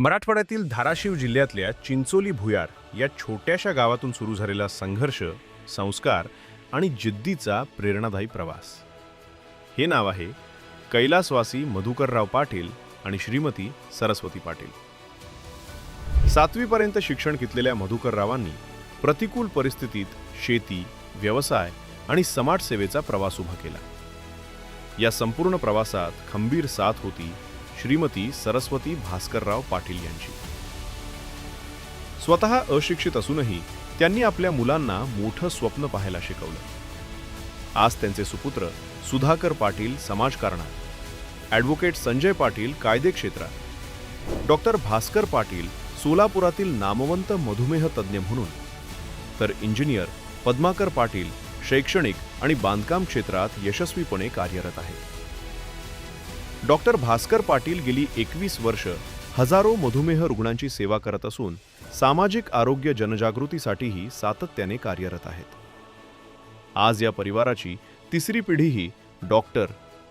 मराठवाड्यातील धाराशिव जिल्ह्यातल्या चिंचोली भुयार या छोट्याशा गावातून सुरू झालेला संघर्ष, संस्कार आणि जिद्दीचा प्रेरणादायी प्रवास. हे नाव आहे कैलासवासी मधुकरराव पाटील आणि श्रीमती सरस्वती पाटील. 7वी पर्यंत शिक्षण घेतलेल्या मधुकररावांनी प्रतिकूल परिस्थितीत शेती, व्यवसाय आणि समाजसेवेचा प्रवास उभा केला. या संपूर्ण प्रवासात खंबीर साथ होती श्रीमती सरस्वती भास्करराव पाटील यांची. स्वतः अशिक्षित असूनही त्यांनी आपल्या मुलांना मोठं स्वप्न पाहायला शिकवलं. आज त्यांचे सुपुत्र सुधाकर पाटील समाजकारणात, ॲडव्होकेट संजय पाटील कायदे क्षेत्रात, डॉक्टर भास्कर पाटील सोलापुरातील नामवंत मधुमेह तज्ज्ञ म्हणून, तर इंजिनियर पद्माकर पाटील शैक्षणिक आणि बांधकाम क्षेत्रात यशस्वीपणे कार्यरत आहेत. डॉक्टर भास्कर पाटील गेली 21 वर्ष हजारो मधुमेह रुग्णांची सेवा करत असून सामाजिक आरोग्य जनजागृतीसाठीही सातत्याने कार्यरत आहेत. आज या परिवाराची तिसरी पिढीही डॉक्टर,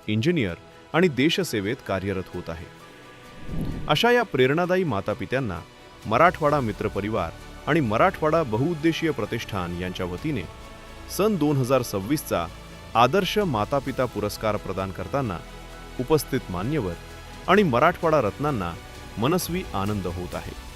इंजिनियर आणि देशसेवेत कार्यरत होत आहे. अशा या प्रेरणादायी मातापित्यांना मराठवाडा मित्र परिवार आणि मराठवाडा बहुउद्देशीय प्रतिष्ठान यांच्या वतीने सन 2026चा आदर्श मातापिता पुरस्कार प्रदान करताना उपस्थित मान्यवर आणि मराठवाडा रत्नांना मनस्वी आनंद होत आहे.